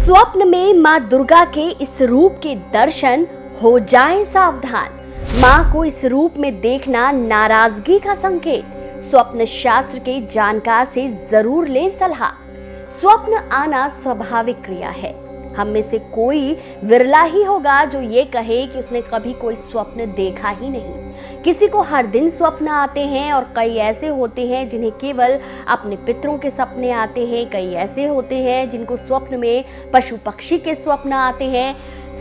स्वप्न में मां दुर्गा के इस रूप के दर्शन हो जाएं सावधान। मां को इस रूप में देखना नाराजगी का संकेत। स्वप्न शास्त्र के जानकार से जरूर लें सलाह। स्वप्न आना स्वाभाविक क्रिया है। हम में से कोई विरला ही होगा जो ये कहे कि उसने कभी कोई स्वप्न देखा ही नहीं। किसी को हर दिन स्वप्न आते हैं और कई ऐसे होते हैं जिन्हें केवल अपने पितरों के सपने आते हैं। कई ऐसे होते हैं जिनको स्वप्न में पशु पक्षी के स्वप्न आते हैं।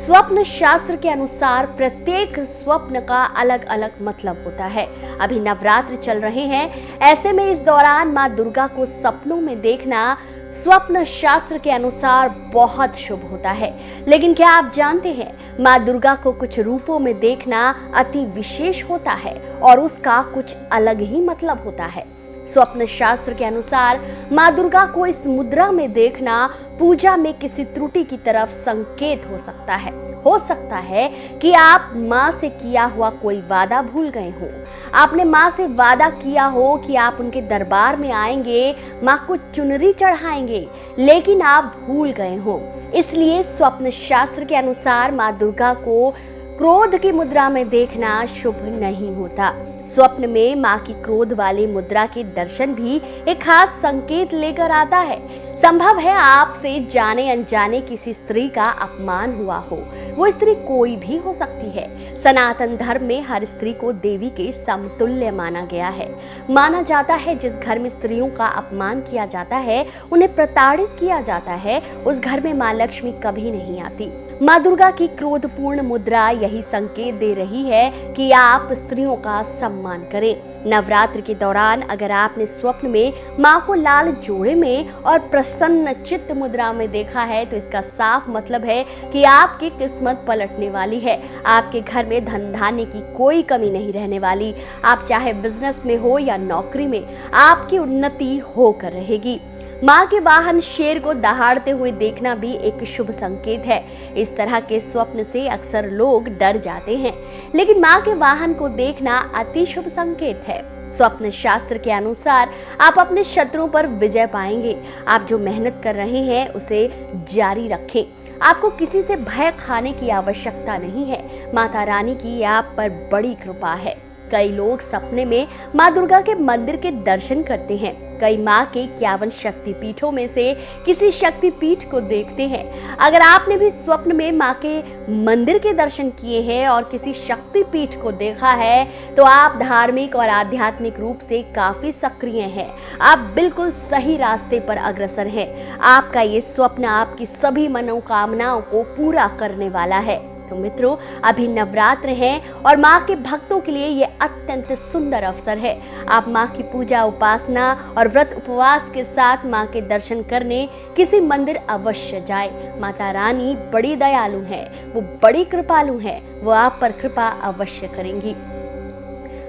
स्वप्न शास्त्र के अनुसार प्रत्येक स्वप्न का अलग अलग मतलब होता है। अभी नवरात्र चल रहे हैं, ऐसे में इस दौरान मां दुर्गा को सपनों में देखना स्वप्न शास्त्र के अनुसार बहुत शुभ होता है। लेकिन क्या आप जानते हैं, मां दुर्गा को कुछ रूपों में देखना अति विशेष होता है और उसका कुछ अलग ही मतलब होता है। स्वप्न शास्त्र के अनुसार मां दुर्गा को इस मुद्रा में देखना पूजा में किसी त्रुटि की तरफ संकेत हो सकता है। हो सकता है कि आप मां से किया हुआ कोई वादा भूल गए हो। आपने मां से वादा किया हो कि आप उनके दरबार में आएंगे, मां को चुनरी चढ़ाएंगे, लेकिन आप भूल गए हो। इसलिए स्वप्न शास्त्र के अनुसार मां दुर्गा को क्रोध की मुद्रा में देखना शुभ नहीं होता। स्वप्न में मां की क्रोध वाली मुद्रा के दर्शन भी एक खास संकेत लेकर आता है। संभव है आपसे जाने अनजाने किसी स्त्री का अपमान हुआ हो। वो स्त्री कोई भी हो सकती है। सनातन धर्म में हर स्त्री को देवी के समतुल्य माना गया है। माना जाता है जिस घर में स्त्रियों का अपमान किया जाता है, उन्हें प्रताड़ित किया जाता है, उस घर में मां लक्ष्मी कभी नहीं आती। मां दुर्गा की क्रोधपूर्ण मुद्रा यही संकेत दे रही है कि आप स्त्रियों का सम्मान करें। नवरात्र के दौरान अगर आपने स्वप्न में मां को लाल जोड़े में और प्रसन्न चित्त मुद्रा में देखा है, तो इसका साफ मतलब है कि आपकी किस्मत पलटने वाली है। आपके घर में धन धान्य की कोई कमी नहीं रहने वाली। आप चाहे बिजनेस में हो या नौकरी में, आपकी उन्नति होकर रहेगी। मां के वाहन शेर को दहाड़ते हुए देखना भी एक शुभ संकेत है। इस तरह के स्वप्न से अक्सर लोग डर जाते हैं, लेकिन मां के वाहन को देखना अति शुभ संकेत है। स्वप्न शास्त्र के अनुसार आप अपने शत्रुओं पर विजय पाएंगे। आप जो मेहनत कर रहे हैं उसे जारी रखें। आपको किसी से भय खाने की आवश्यकता नहीं है। माता रानी की आप पर बड़ी कृपा है। कई लोग सपने में मां दुर्गा के मंदिर के दर्शन करते हैं। कई मां के 51 शक्तिपीठों में से किसी शक्तिपीठ को देखते हैं। अगर आपने भी स्वप्न में मां के मंदिर के दर्शन किए हैं और किसी शक्तिपीठ को देखा है, तो आप धार्मिक और आध्यात्मिक रूप से काफी सक्रिय हैं। आप बिल्कुल सही रास्ते पर अग्रसर हैं। आपका ये स्वप्न आपकी सभी मनोकामनाओं को पूरा करने वाला है। तो मित्रों, अभी नवरात्र हैं और मां के भक्तों के लिए ये अत्यंत सुंदर अवसर है। आप मां की पूजा, उपासना और व्रत उपवास के साथ मां के दर्शन करने किसी मंदिर अवश्य जाएं। माता रानी बड़ी दयालु है, वो बड़ी कृपालु है, वो आप पर कृपा अवश्य करेंगी।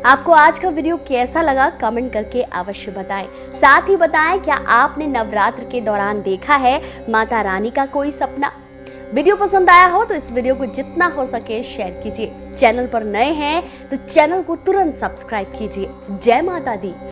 आपको आज का वीडियो कैसा लगा कमेंट करके अवश्य बताएं। साथ ही बताएं, क्या आपने नवरात्र के दौरान देखा है माता रानी का कोई सपना? वीडियो पसंद आया हो तो इस वीडियो को जितना हो सके शेयर कीजिए। चैनल पर नए हैं तो चैनल को तुरंत सब्सक्राइब कीजिए। जय माता दी।